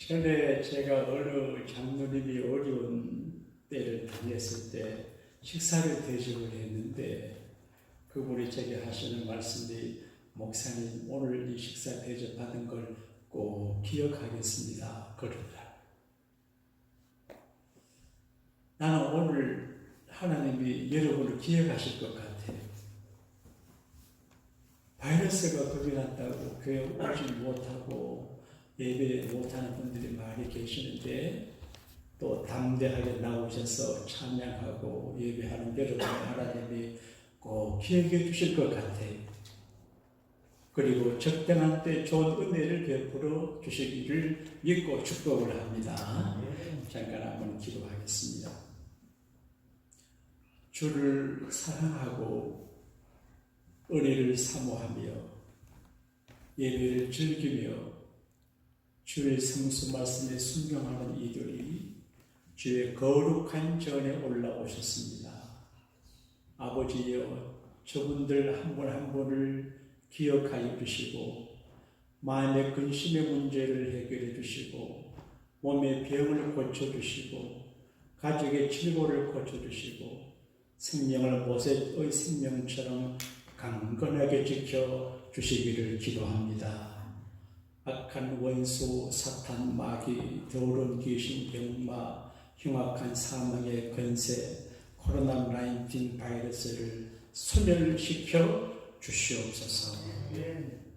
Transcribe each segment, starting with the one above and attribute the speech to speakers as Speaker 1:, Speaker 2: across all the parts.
Speaker 1: 전에 제가 어느 장로님이 어려운 때를 다녔을 때 식사를 대접을 했는데 그분이 제게 하시는 말씀이 목사님 오늘 이 식사 대접받은 걸 꼭 기억하겠습니다. 그러더라. 나는 오늘 하나님이 여러분을 기억하실 것 같아요. 바이러스가 겁이 난다고 교회 오지 못하고 예배 못하는 분들이 많이 계시는데 또 담대하게 나오셔서 찬양하고 예배하는 여러분을 하나님이 꼭 기억해 주실 것 같아요. 그리고 적당한 때 좋은 은혜를 베풀어 주시기를 믿고 축복을 합니다. 잠깐 한번 기도하겠습니다. 주를 사랑하고 은혜를 사모하며 예배를 즐기며 주의 성수 말씀에 순종하는 이들이 주의 거룩한 전에 올라오셨습니다. 아버지여, 저분들 한 분 한 분을 기억하여 주시고 마음의 근심의 문제를 해결해 주시고 몸의 병을 고쳐주시고 가족의 질고를 고쳐주시고 생명을 모세의 생명처럼 강건하게 지켜주시기를 기도합니다. 악한 원수, 사탄, 마귀, 더러운 귀신, 병마, 흉악한 사망의 권세, 코로나19 바이러스를 소멸시켜 주시옵소서.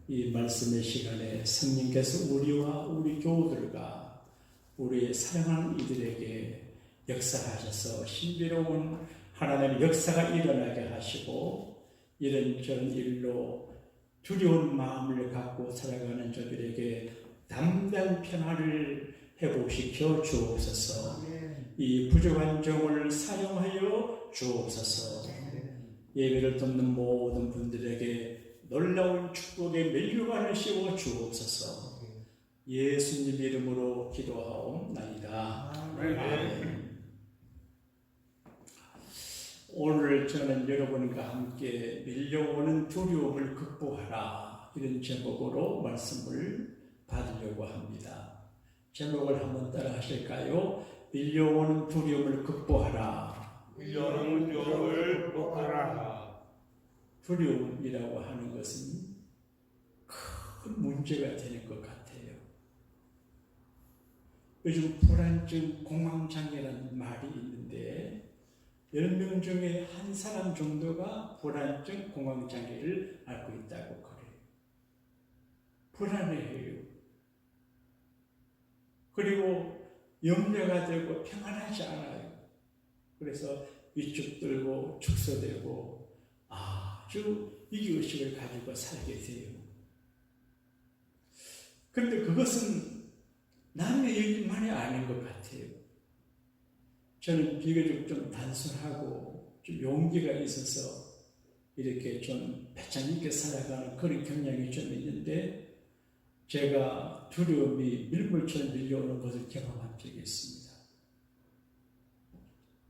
Speaker 1: 이 말씀의 시간에 성령께서 우리와 우리 교우들과 우리의 사랑하는 이들에게 역사하셔서 신비로운 하나님의 역사가 일어나게 하시고 이런저런 일로 두려운 마음을 갖고 살아가는 저들에게 담대한 평안을 회복시켜 주옵소서. 이 부족한 종을 사용하여 주옵소서. 예배를 듣는 모든 분들에게 놀라운 축복의 면류관을 씌워 주옵소서. 예수님 이름으로 기도하옵나이다. 아멘. 오늘 저는 여러분과 함께 밀려오는 두려움을 극복하라 이런 제목으로 말씀을 받으려고 합니다. 제목을 한번 따라 하실까요? 밀려오는 두려움을 극복하라.
Speaker 2: 밀려오는 두려움을 극복하라.
Speaker 1: 두려움이라고 하는 것은 큰 문제가 되는 것 같아요. 요즘 불안증, 공황장애라는 말이 있는데 10명 중에 한 사람 정도가 불안증, 공황장애를 앓고 있다고 그래요. 불안해해요. 그리고 염려가 되고 평안하지 않아요. 그래서 위축되고 축소되고 아주 위기의식을 가지고 살게 돼요. 그런데 그것은 남의 얘기만이 아닌 것 같아요. 저는 비교적 좀 단순하고 좀 용기가 있어서 이렇게 좀 배짱 있게 살아가는 그런 경향이 좀 있는데 제가 두려움이 밀물처럼 밀려오는 것을 경험한 적이 있습니다.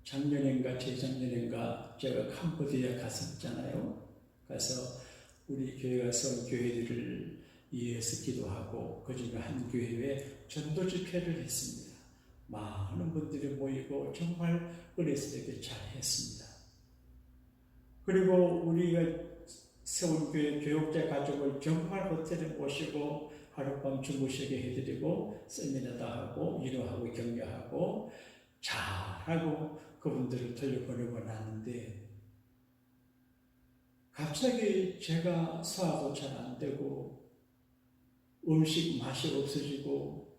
Speaker 1: 작년인가 재작년인가 제가 캄보디아 갔었잖아요. 가서 우리 교회 가서 교회들을 위해서 기도하고 그중에 한 교회에 전도 집회를 했습니다. 많은 분들이 모이고 정말 은혜스럽게 잘 했습니다. 그리고 우리가 세운 교회 교육자 가족을 정말 호텔에 모시고 하룻밤 주무시게 해드리고 세미나도 하고 위로하고 격려하고 잘하고 그분들을 돌려보내고 나는데 갑자기 제가 소화도 잘 안 되고 음식 맛이 없어지고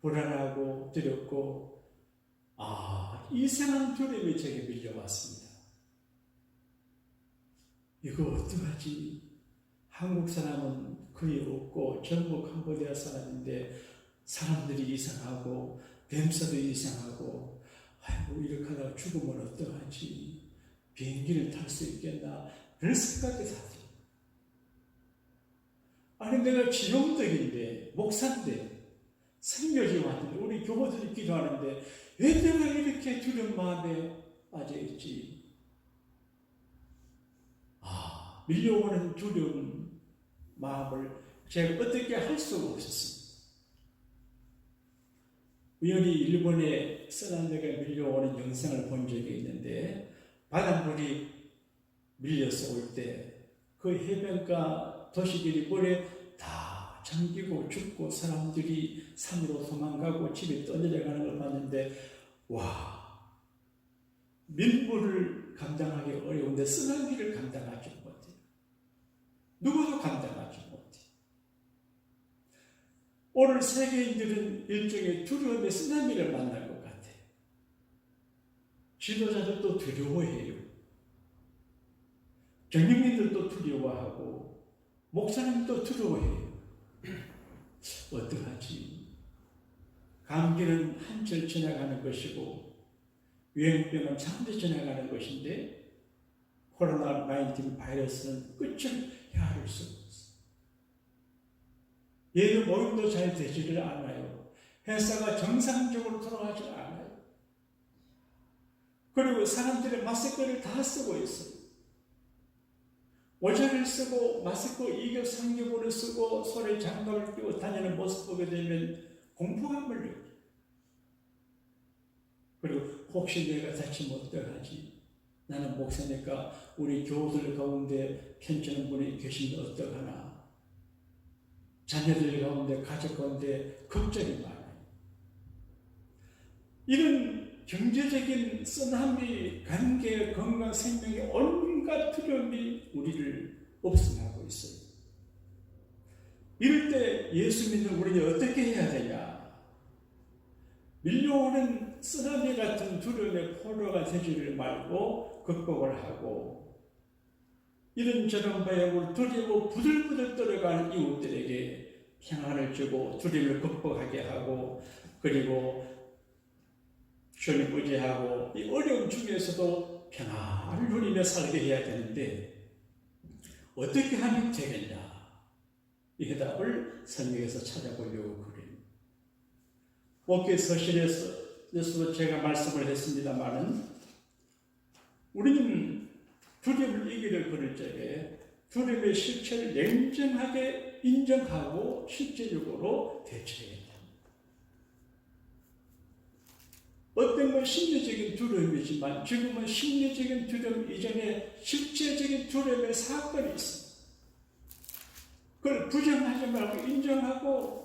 Speaker 1: 불안하고 두렵고 이상한 두려움이 제게 밀려왔습니다. 이거 어떡하지? 한국 사람은 거의 없고 전부 캄보디아 사람인데 사람들이 이상하고 뱀사도 이상하고 아이고 이렇게 하다가 죽으면 어떡하지? 비행기를 탈 수 있겠나? 그런 생각이 들어요. 아니 내가 지용덕인데 목사인데 선교지 왔는데 우리 교우들이 기도하는데 왜 내가 이렇게 두려운 마음에 빠져있지? 밀려오는 두려운 마음을 제가 어떻게 할 수가 없었습니다. 우연히 일본에 쓰나미가 밀려오는 영상을 본 적이 있는데 바닷물이 밀려서 올 때 그 해변가 도시들이 물에 다 잠기고 죽고 사람들이 산으로 도망가고 집에 떠내려가는 걸 봤는데 와, 밀물을 감당하기 어려운데 쓰나미를 감당하지 못해. 누구도 감당하지 못해. 오늘 세계인들은 일종의 두려움의 쓰나미를 만날 것 같아. 지도자들도 두려워해요. 경영인들도 두려워하고 목사님도 두려워해요. 어떡하지? 감기는 한철 지나가는 것이고 유행병은 잠시 지나가는 것인데 코로나19 바이러스는 끝을 헤아릴 수 없어. 예배 모임도 잘 되지를 않아요. 회사가 정상적으로 돌아가지 않아요. 그리고 사람들의 마스크를 다 쓰고 있어요. 모자를 쓰고 마스크 2겹 3겹을 쓰고 손에 장갑을 끼고 다니는 모습 보게 되면 공포감을 느껴요. 그리고 혹시 내가 다치면 어떡하지? 나는 목사니까 우리 교우들 가운데 편찮은 분이 계시면 어떡하나? 자녀들 가운데 가족 가운데 걱정이 많아요. 이런 경제적인 쓰나미, 관계, 건강, 생명의 온갖 두려움이 우리를 없애하고 있어요. 이럴 때 예수 믿는 우리는 어떻게 해야 되냐? 밀려오는 쓰나미 같은 두려움의 포로가 되지를 말고 극복을 하고 이런저런 바야흐로 두려워 부들부들 떨어가는 이웃들에게 평안을 주고 두려움을 극복하게 하고 그리고 주님부지하고 이 어려움 중에서도 평안을 누리며 살게 해야 되는데 어떻게 하면 되겠냐? 이 해답을 성경에서 찾아보려고 그래요. 목회 서신에서도 제가 말씀을 했습니다마는 우리는 두려움을 이기려 그럴 적에 두려움의 실체를 냉정하게 인정하고 실제적으로 대처해야 합니다. 어떤 건 심리적인 두려움이지만 지금은 심리적인 두려움 이전에 실제적인 두려움의 사건이 있습니다. 그걸 부정하지 말고 인정하고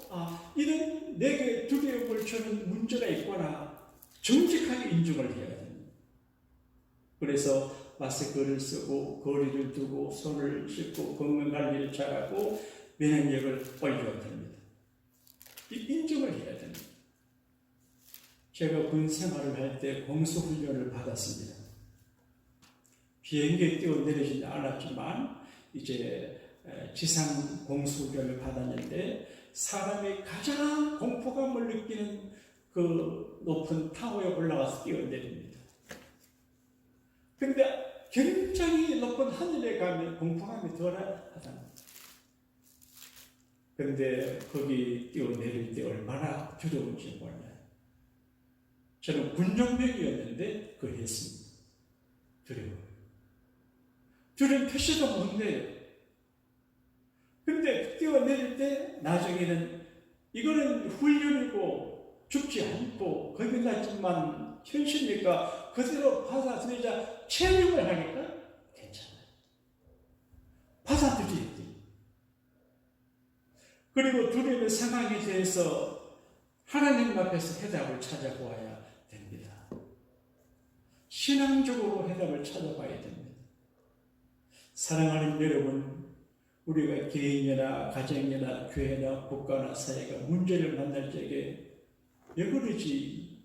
Speaker 1: 이런 내게 두려움을 주는 문제가 있구나 정직하게 인정을 해야 됩니다. 그래서 마스크를 쓰고 거리를 두고 손을 씻고 건강관리를 잘하고 면역력을 올려야 됩니다. 이 인정을 해야 됩니다. 제가 군 생활을 할 때 공수훈련을 받았습니다. 비행기에 뛰어내리지 않았지만 이제 지상 공수훈련을 받았는데 사람이 가장 공포감을 느끼는 그 높은 타워에 올라가서 뛰어내립니다. 그런데 굉장히 높은 하늘에 가면 공포감이 덜하다. 그런데 거기 뛰어내릴 때 얼마나 두려운지 몰라요. 저는 군정병이었는데 그걸 했습니다. 두려워요. 두려움 표시도 못 내요. 근데 뛰어내릴 때 나중에는 이거는 훈련이고 죽지 않고 거기 났지만 현실이니까 그대로 받아들이자 체험을 하니까 괜찮아요. 받아들여야 돼요. 그리고 두려움의 상황에 대해서 하나님 앞에서 해답을 찾아보아야 됩니다. 신앙적으로 해답을 찾아봐야 됩니다. 사랑하는 여러분, 우리가 개인이나 가정이나 교회나 국가나 사회가 문제를 만날 적에 왜 그러지?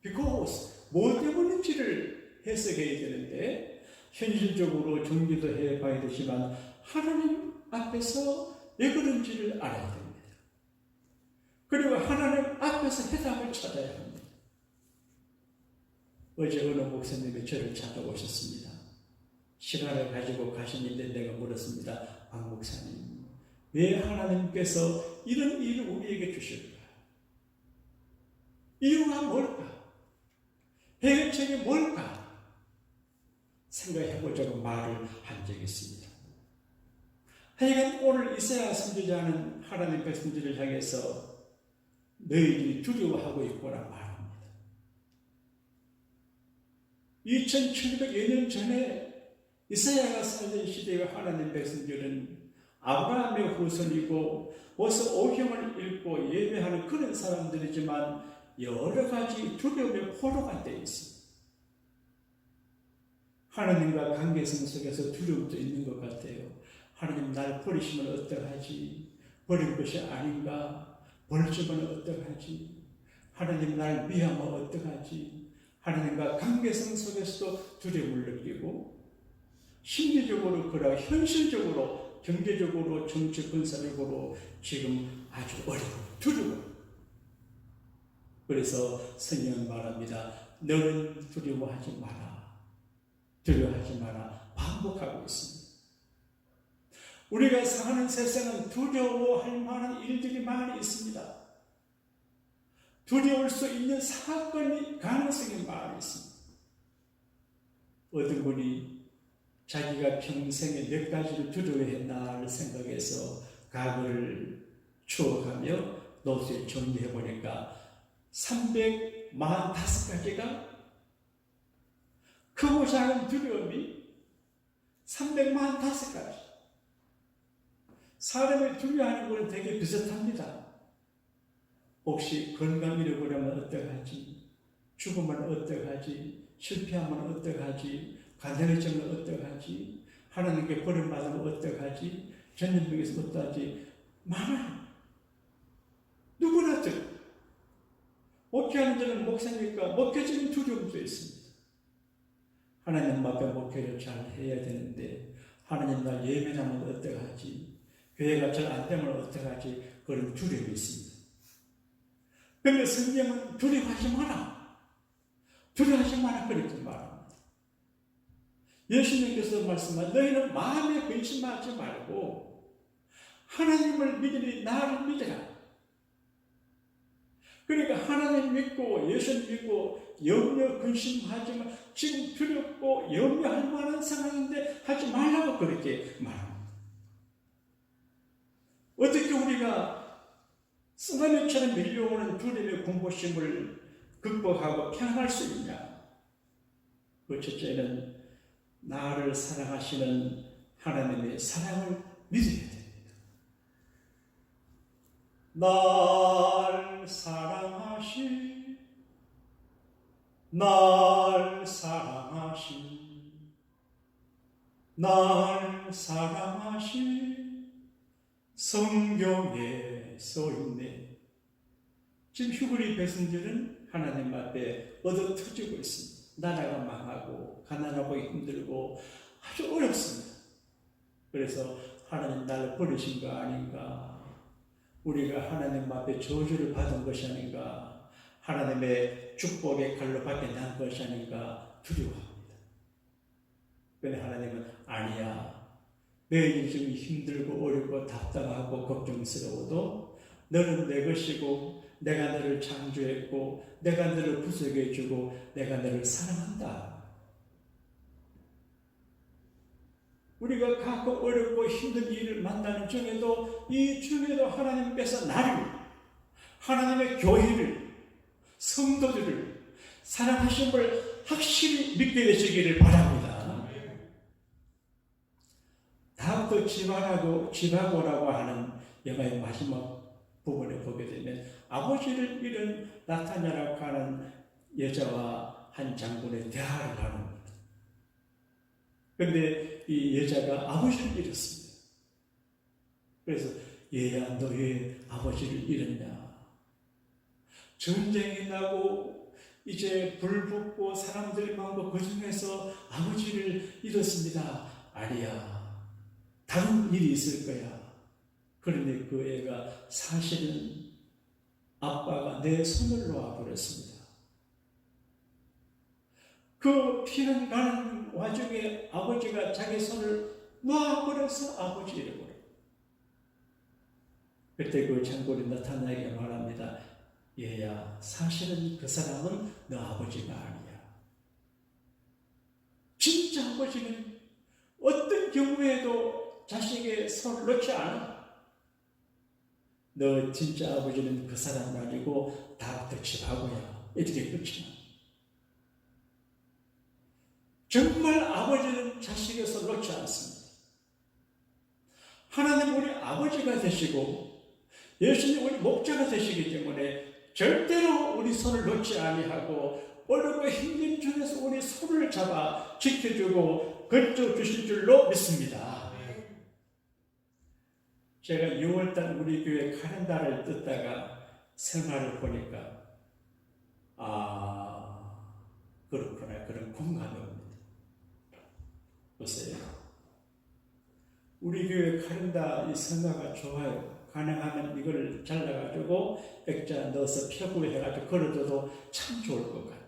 Speaker 1: because 뭐 때문인지를 해석해야 되는데 현실적으로 정리도 해봐야 되지만 하나님 앞에서 왜 그런지를 알아야 됩니다. 그리고 하나님 앞에서 해답을 찾아야 합니다. 어제 어느 목사님이 저를 찾아오셨습니다. 시간을 가지고 가셨는데 내가 물었습니다. 박 목사님, 왜 하나님께서 이런 일을 우리에게 주실까? 이유가 뭘까? 해결책이 뭘까? 생각해보자고 말을 한 적이 있습니다. 하여간 오늘 이사야 선지자는 하나님 백성들을 향해서 너희들이 두려워하고 있구나 말합니다. 2700여 년 전에 이사야가 살던 시대의 하나님 백성들은 아브라함의 후손이고 어서 오경을 읽고 예배하는 그런 사람들이지만 여러 가지 두려움의 포로가 되어 있습니다. 하나님과 관계성 속에서 두려움도 있는 것 같아요. 하나님 날 버리시면 어떡하지? 버릴 것이 아닌가? 벌주면 어떡하지? 하나님 날 미하면 어떡하지? 하나님과 관계성 속에서도 두려움을 느끼고 심리적으로 그러나 현실적으로 경제적으로 정치 군사적으로 지금 아주 어려워 두려워. 그래서 성경은 말합니다. 너는 두려워하지 마라. 두려워하지 마라. 반복하고 있습니다. 우리가 사는 세상은 두려워할 만한 일들이 많이 있습니다. 두려울 수 있는 사건이 가능성이 많이 있습니다. 어떤 분이 자기가 평생에 몇 가지를 두려워했나를 생각해서 과거를 추억하며 노트에 정리해보니까 345가지가 크고 작은 두려움이 345가지. 사람을 두려워하는 것은 되게 비슷합니다. 혹시 건강 잃어버리면 어떡하지? 죽으면 어떡하지? 실패하면 어떡하지? 가난해지면 어떡하지? 하나님께 버림받으면 어떡하지? 전염병에서 어떡하지? 많아요. 누구나들. 목회하는 자는 목사니까 목회적인 두려움도 있습니다. 하나님 앞에 목회를 잘 해야 되는데 하나님 날 예배하면 어떡하지? 교회가 잘 안 되면 어떡하지? 그런 두려움이 있습니다. 그런데 성경은 두려워하지 마라. 두려워하지 마라 그렇게 말합니다. 예수님께서 말씀하신 너희는 마음에 근심하지 말고 하나님을 믿으니 나를 믿으라. 그러니까 하나님 믿고 예수 믿고 염려 근심하지만 지금 두렵고 염려할 만한 상황인데 하지 말라고 그렇게 말합니다. 어떻게 우리가 쓰나미처럼 밀려오는 두려움의 공포심을 극복하고 평안할 수 있냐? 그 첫째는 나를 사랑하시는 하나님의 사랑을 믿어야 됩니다. 날 사랑하신 날 사랑하신 성경에 써있네. 지금 히브리 백성들은 하나님 앞에 얻어 터지고 있습니다. 나라가 망하고 가난하고 힘들고 아주 어렵습니다. 그래서 하나님 나를 버리신 거 아닌가? 우리가 하나님 앞에 저주를 받은 것이 아닌가? 하나님의 축복의 칼로 밖에 난 것이 아닌가? 두려워합니다. 그런데 하나님은 아니야. 내 인생이 힘들고 어렵고 답답하고 걱정스러워도 너는 내 것이고 내가 너를 창조했고 내가 너를 구속해주고 내가 너를 사랑한다. 우리가 가끔 어렵고 힘든 일을 만나는 중에도 이 중에도 하나님께서 나를 하나님의 교회를 성도들을 사랑하심을 확실히 믿게 되시기를 바랍니다. 다음부터 지바고라고 하는 영화의 마지막 부분에 보게 되면 아버지를 잃은 나타냐라고 하는 여자와 한 장군의 대화를 나눕니다. 그런데 이 여자가 아버지를 잃었습니다. 그래서 얘야 너 왜 아버지를 잃었냐? 전쟁이 나고 이제 불 붙고 사람들이 많고 그 중에서 아버지를 잃었습니다. 아니야. 다른 일이 있을 거야. 그런데 그 애가 사실은 아빠가 내 손을 놓아버렸습니다. 그 피는 가는 와중에 아버지가 자기 손을 놓아버려서 아버지 잃어버려. 그때 그 장군이 나타나에게 말합니다. 얘야, 사실은 그 사람은 너 아버지가 아니야. 진짜 아버지는 어떤 경우에도 자식의 손을 놓지 않아. 너 진짜 아버지는 그 사람 아니고 다윗의 집하고야. 이렇게 끝이 나. 정말 아버지는 자식의 손을 놓지 않습니다. 하나님 우리 아버지가 되시고 예수님 우리 목자가 되시기 때문에 절대로 우리 손을 놓지 아니하고 어렵고 힘든 중에서 우리 손을 잡아 지켜주고 건져 주실 줄로 믿습니다. 제가 6월달 우리 교회 카렌다를 뜯다가 생활을 보니까 그렇구나 그런 공감이 옵니다. 보세요. 우리 교회 카렌다 이 성가가 좋아요. 가능하면 이걸 잘라가지고 액자 넣어서 펴구해가지고 걸어줘도 참 좋을 것 같아요.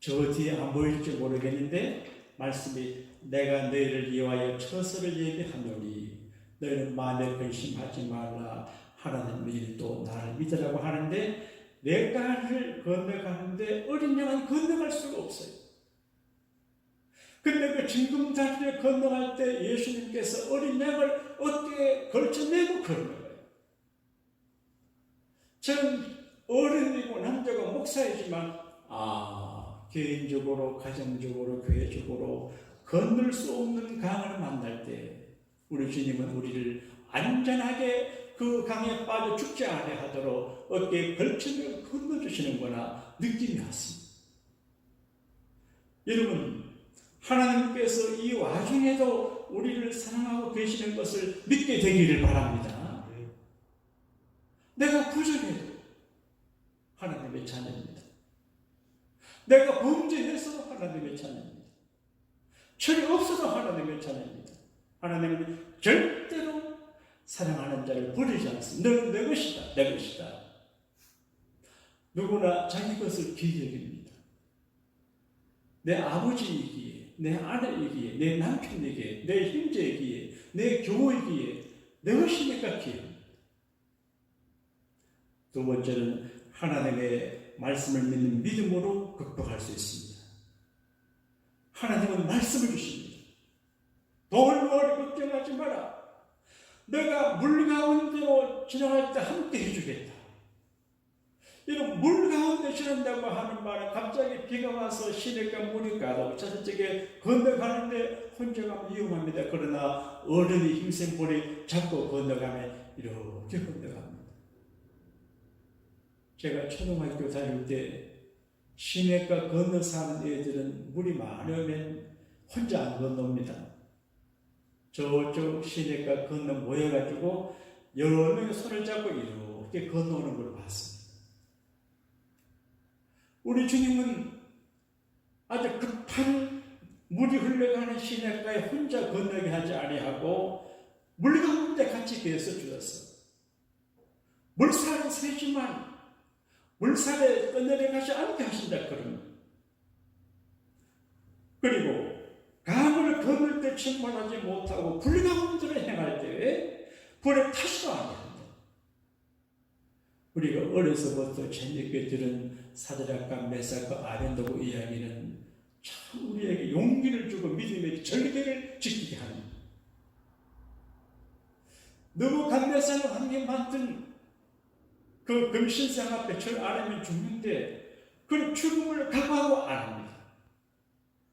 Speaker 1: 저 뒤에 안 보일지 모르겠는데 말씀이 내가 너희를 위하여 처소를 예비하노니 너희는 마음에 근심하지 말라. 하나님 너희는 또 나를 믿으라고 하는데 내가를 건너가는데 어린 양은 건너갈 수가 없어요. 근데 그 징금다리를 건너갈 때 예수님께서 어린 양을 어깨에 걸쳐내고 건너가요. 저는 어른이고 남자가 목사이지만 개인적으로 가정적으로 교회적으로 건널 수 없는 강을 만날 때 우리 주님은 우리를 안전하게 그 강에 빠져 죽지 아니하도록 어깨에 걸쳐내고 건너주시는구나 느낌이 왔습니다. 여러분 하나님께서 이 와중에도 우리를 사랑하고 계시는 것을 믿게 되기를 바랍니다. 내가 부족해도 하나님의 자녀입니다. 내가 범죄해서 하나님의 자녀입니다. 철이 없어도 하나님의 자녀입니다. 하나님은 절대로 사랑하는 자를 버리지 않습니다. 너는 내 것이다. 내 것이다. 누구나 자기 것을 기억입니다. 내 아버지이기에, 내 아내이기에, 내 남편이기에, 내 형제이기에, 내 교우이기에 내 것이니까 기억입니다. 두 번째는 하나님의 말씀을 믿는 믿음으로 극복할 수 있습니다. 하나님은 말씀을 주십니다. 돌머리 걱정하지 마라. 내가 물 가운데로 지나갈 때 함께 해주겠다. 이런 물 가운데 지난다고 하는 말은 갑자기 비가 와서 시내가 물이 가다고 저쪽에 건너가는데 혼자 가면 위험합니다. 그러나 어른이 힘센 볼이 잡고 건너가면 이렇게 건너갑니다. 제가 초등학교 다닐 때 시내가 건너 사는 애들은 물이 많으면 혼자 안 건너옵니다. 저쪽 시내가 건너 모여가지고 여러 명이 손을 잡고 이렇게 건너오는 걸 봤습니다. 우리 주님은 아주 급한 물이 흘러가는 시내가에 혼자 건너게 하지 아니하고 물 가운데 같이 계서 주었어. 물살은 세지만 물살에 떠내려가지 않게 하신다 그러면. 그리고 강을 건널 때 충만하지 못하고 불 가운데로 행할 때 불에 타지도 아니한다. 우리가 어려서부터 재밌게 들은 사드락과 메삭과 아벤노고 이야기는 참 우리에게 용기를 주고 믿음의 절개를 지키게 합니다. 너무 강대상을 함께 만든 그 금신상 앞에 절 아래면 죽는데 그 죽음을 각오하고 안 합니다.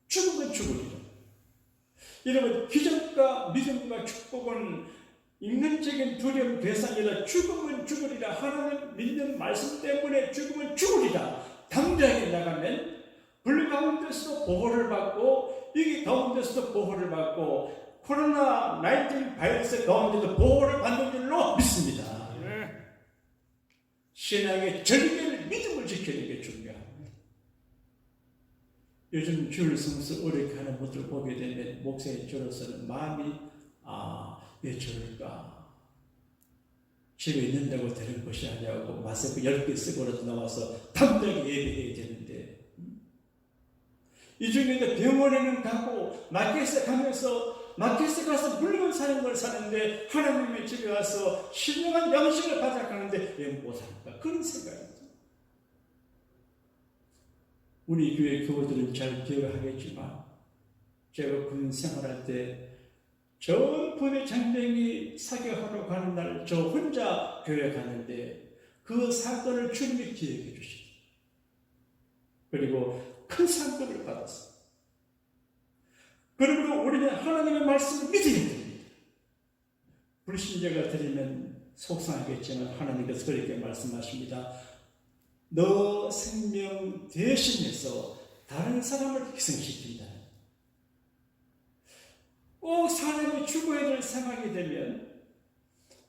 Speaker 1: 죽으면 죽으리라. 여러분 기적과 믿음과 축복은 인간적인 두려움 대상이라 죽으면 죽으리라. 하나님 믿는 말씀 때문에 죽으면 죽으리라. 담대하게 나가면 불 가운데서도 보호를 받고 위기 가운데서도 보호를 받고 코로나19 바이러스 가운데도 보호를 받는 줄로 믿습니다. 신앙의 절개를 믿음을 지키는 게 중요합니다. 요즘 주일 성수 어렵게 하는 분들 보게 되면 목사의 저로서는 마음이 왜 저럴까? 집에 있는다고 되는 것이 아니고 마스크 10개 쓰고라도 나와서 담대하게 예배해야 되는데 이 중에도 병원에는 가고 마켓에 가면서 마켓에 가서 물건 사는 걸 사는데 하나님의 집에 와서 신령한 양식을 받아가는데 왜 못 살까? 그런 생각입니다. 우리 교회 교우들은 잘 기억하겠지만 제가 군 생활할 때 전 부대 장병이 사격하러 가는 날 저 혼자 교회 가는데 그 사건을 주님이 기억해 주시고 그리고 큰 상급을 받았어. 그러므로 우리는 하나님의 말씀을 믿어야 됩니다. 불신자가 들으면 속상하겠지만 하나님께서 그렇게 말씀하십니다. 너 생명 대신해서 다른 사람을 희생시킨다. 꼭 사람이 죽어야 될 상황이 되면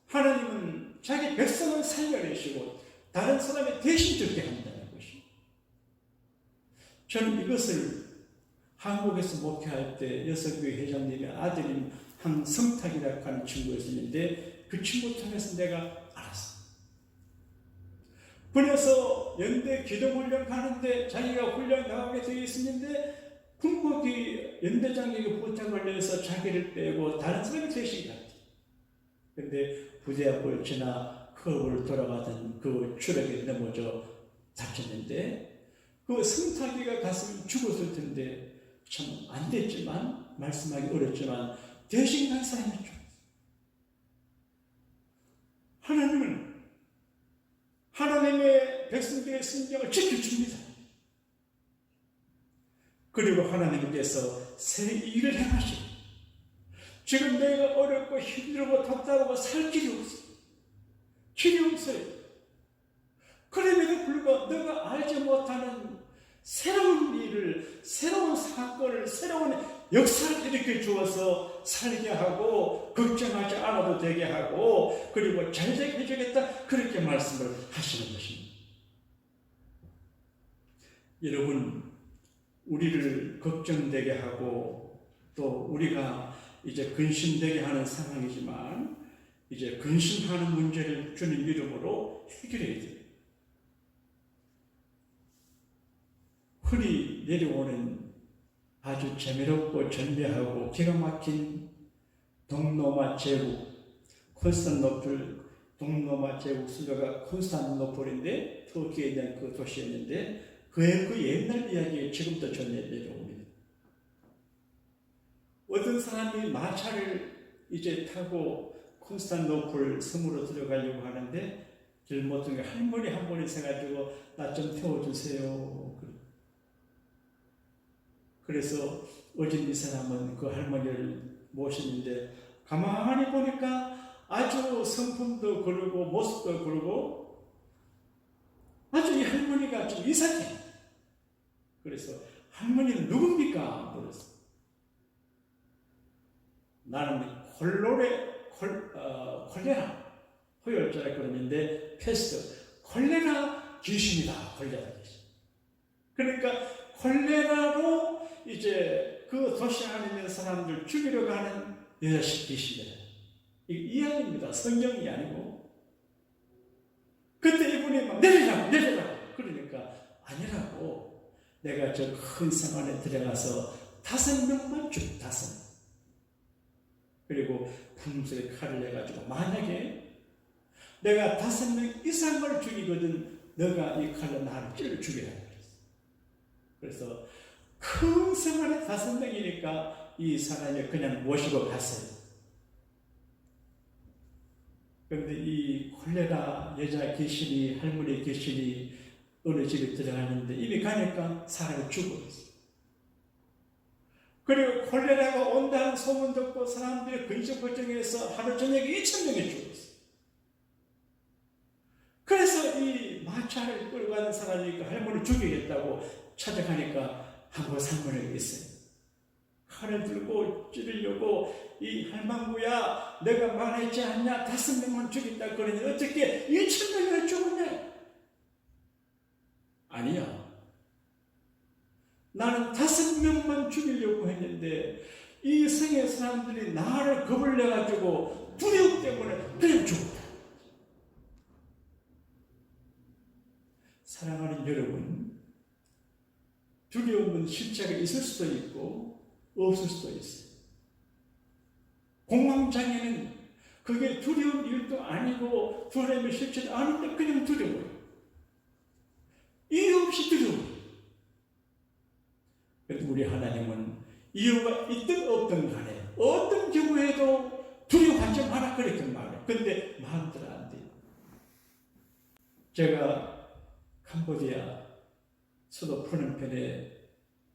Speaker 1: 하나님은 자기 백성을 살려내시고 다른 사람이 대신 죽게 한다는 것입니다. 저는 이것을 한국에서 목회할 때 여성교회 회장님의 아들인 황성탁이라고 하는 친구가 있었는데 그 친구 통해서 내가 알았어. 그래서 연대 기동훈련 가는데 자기가 훈련 나가게 되어 있었는데 군복이 연대장에게 부탁을 내서 자기를 빼고 다른 사람이 대신 갔대. 근데 부대 앞을 지나 커브를 돌아가던 그 추락에 넘어져 다쳤는데 그 성탁이가 갔으면 죽었을 텐데 참 안 됐지만 말씀하기 어렵지만 대신 간 사람이 죽었어. 하나님은 하나님의 백성들의 생명을 지켜줍니다. 그리고 하나님께서 새 일을 행하시고 지금 내가 어렵고 힘들고 답답하고 살 길이 없어. 길이 없어요. 그럼에도 불구하고 너가 알지 못하는 새로운 일을, 새로운 사건을, 새로운 역사를 일으켜 주어서 살게 하고 걱정하지 않아도 되게 하고 그리고 잘 되게 해주겠다 그렇게 말씀을 하시는 것입니다. 여러분 우리를 걱정되게 하고 또 우리가 이제 근심되게 하는 상황이지만 이제 근심하는 문제를 주님 이름으로 해결해야 돼요. 흔히 내려오는 아주 재미롭고 전배하고 기가 막힌 동로마 제국 콘스탄티노플 동로마 제국 수도가 콘스탄티노플인데 터키에 있는 그 도시였는데 그 옛날 이야기에 지금도 전해내려옵니다. 어떤 사람이 마차를 이제 타고 콘스탄티노플 섬으로 들어가려고 하는데 길 모퉁이 할머니 한 분이 있어가지고 나 좀 태워주세요. 그래서 어진 이 사람은 그 할머니를 모시는데 가만히 보니까 아주 성품도 그러고 모습도 그러고 아주 이 할머니가 좀 이상해. 그래서 할머니는 누굽니까? 물었어. 나는 콜레라 호열자라 그러는데 패스트 콜레라 귀신이다. 콜레라 귀신. 그러니까 콜레라로 이제 그 도시 안에 있는 사람들 죽이려 가는 여자식 귀신이다. 이야기입니다. 성경이 아니고. 그때 이분이 막 내리라고 그러니까 아니라고 내가 저 큰 성 안에 들어가서 5명만 죽 5명. 그리고 품속에 칼을 내가지고 만약에 내가 5명 이상을 죽이거든 너가 이 칼로 나를 찔러 죽이라 그래서 큰 성 안에 5명이니까 이 사람이 그냥 모시고 갔어요. 그런데 이 콜레라 여자 귀신이 할머니 귀신이 어느 집에 들어갔는데 이미 가니까 사람이 죽어있어요. 그리고 콜레라가 온다는 소문 듣고 사람들이 근심 걱정해서 하루 저녁에 2,000명이 죽었어요. 그래서 이 마차를 끌고 가는 사람이 그 할머니 죽이겠다고 찾아가니까 한국 상문에 있어요. 칼을 들고 찌르려고 이 할망구야 내가 말했지 않냐 5명만 죽였다 그러니 어떻게 2,000명이나 죽었냐? 아니야. 나는 5명만 죽이려고 했는데 이 성의 사람들이 나를 겁을 내가지고 두려움 때문에 그냥 죽었다. 사랑하는 여러분, 두려움은 실제가 있을 수도 있고 없을 수도 있어요. 공황장애는 그게 두려운 일도 아니고 두려움이 실제도 아닌데 그냥 두려워요. 이유 없이 두려워요. 그래서 우리 하나님은 이유가 있든 없든 간에 어떤 경우에도 두려워하지 마라 그렇게 말해. 근데 마음대로 안 돼. 제가 캄보디아 수도 프놈펜에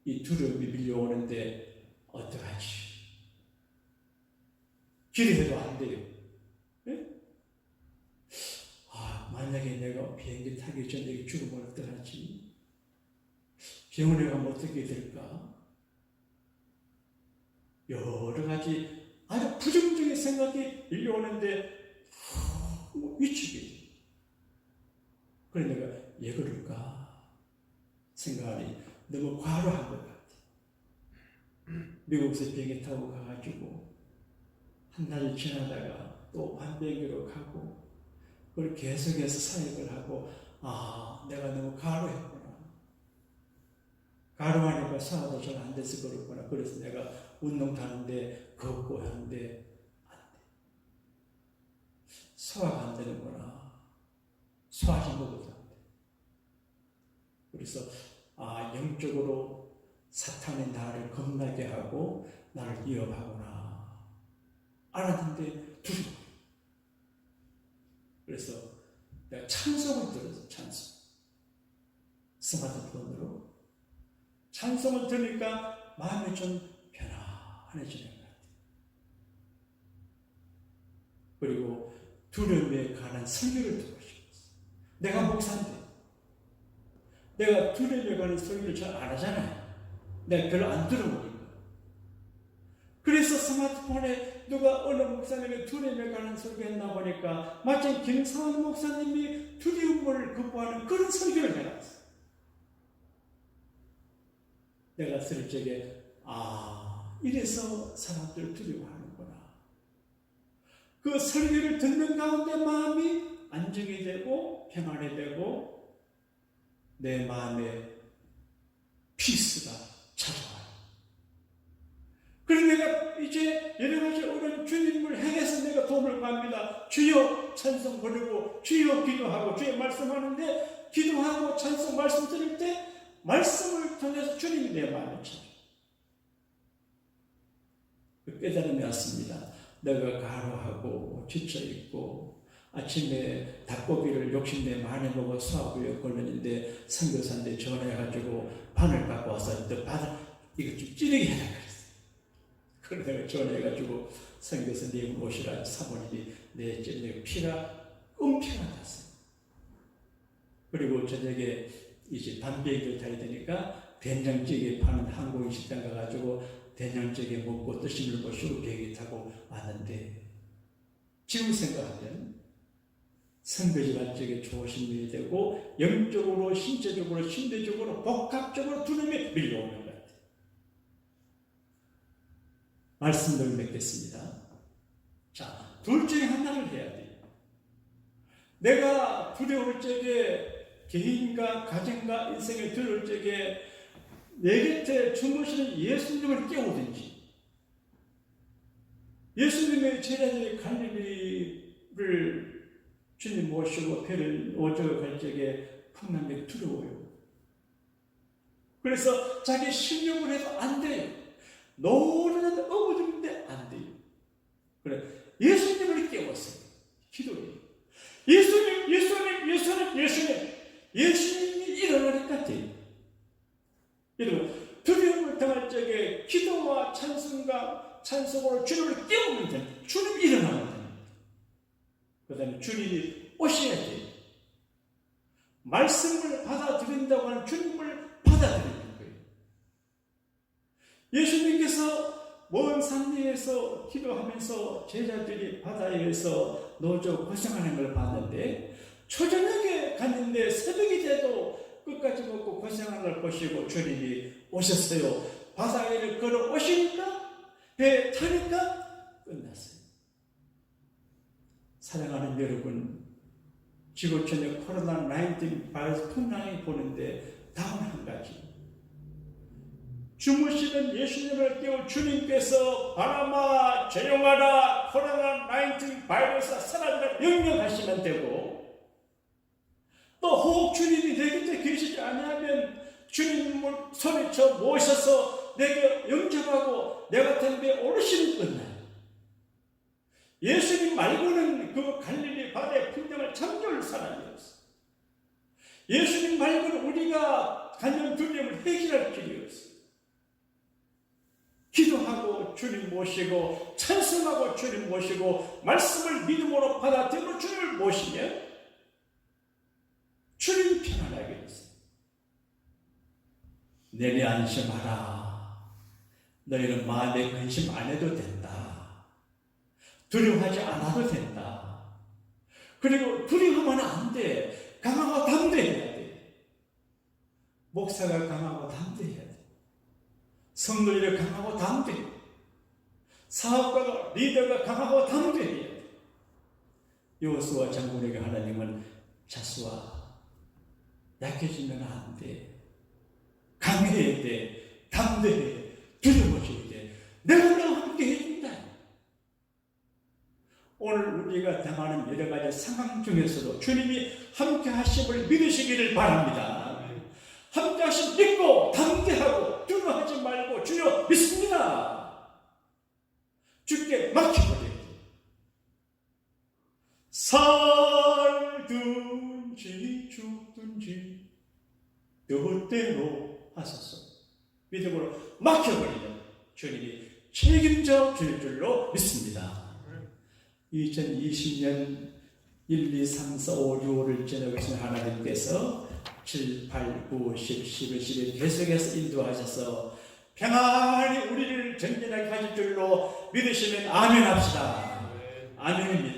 Speaker 1: 이 두려움이 밀려오는데 어떡하지? 기도해도 안 돼요. 네? 만약에 내가 비행기 타기 전에 죽으면 어떡하지? 병원에 가면 어떻게 될까? 여러 가지 아주 부정적인 생각이 밀려오는데 위축이. 그래 내가 왜 그럴까 생각하니 너무 과로한 것 같아. 미국에서 비행기 타고 가가지고 한 달을 지나다가 또 반대기로 가고 그걸 계속해서 사역을 하고 내가 너무 과로했구나. 과로하니까 소화도 잘 안 돼서 그렇구나. 그래서 내가 운동 가는데 걷고 하는데 안 돼. 소화가 안 되는구나. 소화제 먹어도 안 돼. 그래서 영적으로 사탄이 나를 겁나게 하고 나를 위협하구나. 알았는데 두려워. 그래서 내가 찬송을 들었어. 찬송. 스마트폰으로. 찬송을 들으니까 마음이 좀 편안해지는 것 같아요. 그리고 두려움에 관한 설교를 듣고 싶었어요. 내가 목사인데 내가 두려움에 관한 설교를 잘 안 하잖아요. 내가 별로 안 들어보니까. 그래서 스마트폰에 누가 어느 목사님이 두려움에 관한 설교했나 보니까 마침 김상원 목사님이 두려움을 극복하는 그런 설교를 해놨어요. 내가 들을 적에 이래서 사람들 두려워하는구나. 그 설교를 듣는 가운데 마음이 안정이 되고 평안이 되고 내 마음에 피스가 찾아와요. 그래서 내가 이제 여러 가지 어려운 주님을 향해서 내가 도움을 구합니다. 주여 찬송 부르고 주여 기도하고 주여 말씀하는데 기도하고 찬송 말씀 드릴 때 말씀을 통해서 주님이 내 마음을 찾아요. 그 깨달음이 왔습니다. 내가 과로하고 지쳐있고 아침에 닭고기를 욕심내 많이 먹어 소화부에 걸렸는데 선교사한테 전화해가지고 바늘 갖고 와서 너 바늘 이거 좀 찌르게 해라 그랬어요. 그래서 내가 전화해가지고 선교사님 오시라 사모님이 내 피가 음피가 났어요. 그리고 저녁에 이제 밤비행기를 타야 되니까 된장찌개 파는 한국인 식당 가가지고 된장찌개 먹고 뜻있는 거 쉬고 비행기 타고 왔는데 지금 생각하면 선교지간 쪽에 좋으신 일이 되고 영적으로 신체적으로 심리적으로 복합적으로 두려움이 밀려오는 것 같아요. 말씀을 맺겠습니다. 자, 둘 중에 하나를 해야 돼요. 내가 두려울 적에 개인과 가정과 인생을 두려울 적에 내 곁에 주무시는 예수님을 깨우든지 예수님의 제자들이 갈릴리를 주님 모시고 배를 오저 갈 적에 풍랑이 두려워요. 그래서 자기 신용을 해도 안 돼요. 노래는 어머니인데 안 돼요. 그래 예수님을 깨웠어요. 기도해요. 예수님, 예수님, 예수님, 예수님. 예수님이 일어나니까 돼요. 여러분, 두려움을 당할 적에 기도와 찬송으로 주님을 깨우면 됩니다. 주님이 일어나면 됩니다. 그 다음에 주님이 오셔야 돼요. 말씀을 받아들인다고 하는 주님을 받아들이는 거예요. 예수님께서 먼 산리에서 기도하면서 제자들이 바다에서 노조 고생하는 걸 봤는데 초저녁에 갔는데 새벽이 돼도 끝까지 먹고 고생하는 걸 보시고 주님이 오셨어요. 바다 위를 걸어 오시니까 배 타니까 끝났어요. 사랑하는 여러분, 지구촌에 코로나19 바이러스 풍랑이 보는데 다음 한 가지. 주무시는 예수님을 깨워 주님께서 바람아 조용하라 코로나19 바이러스가 사라지라 명령하시면 되고 또 혹 주님이 내 곁에 계시지 않으면 주님을 소리쳐 모셔서 내게 영접하고 내 같은 데 오르시는 끝나요. 예수님 말고는 그 갈릴리 바다의 풍경을 참조할 사람이 없어. 예수님 말고는 우리가 갖는 두려움을 해결할 길이 없어. 기도하고 주님 모시고 찬송하고 주님 모시고 말씀을 믿음으로 받아들이고 주님을 모시면 주님 편안하게 됐어요. 내내 안심하라. 너희는 마음에 근심 안 해도 된다. 두려워하지 않아도 된다. 그리고 두려워하면 안 돼. 강하고 담대해야 돼. 목사가 강하고 담대해야 돼. 성도들이 강하고 담대해야 돼. 사업가가 리더가 강하고 담대해야 돼. 여호수아 장군에게 하나님은 자수와 약해지면 안 돼. 강해야 돼. 담대해야 돼. 두려워져야 돼. 내가 너와 함께 해준다. 오늘 우리가 당하는 여러 가지 상황 중에서도 주님이 함께 하심을 믿으시기를 바랍니다. 함께 하심 믿고 담대하고 두려워하지 말고 주여 믿습니다. 주께 맡겨버려야 돼. 살든지 죽든지 뜻대로 하소서. 믿음으로 맡겨버리면 주님이 책임져 줄 줄로 믿습니다. 2020년 1, 2, 3, 4, 5, 6을 지나가신 하나님께서 7, 8, 9, 10, 11, 12 계속해서 인도하셔서 평안히 우리를 전진하게 하실 줄로 믿으시면 아멘 합시다. 아멘입니다.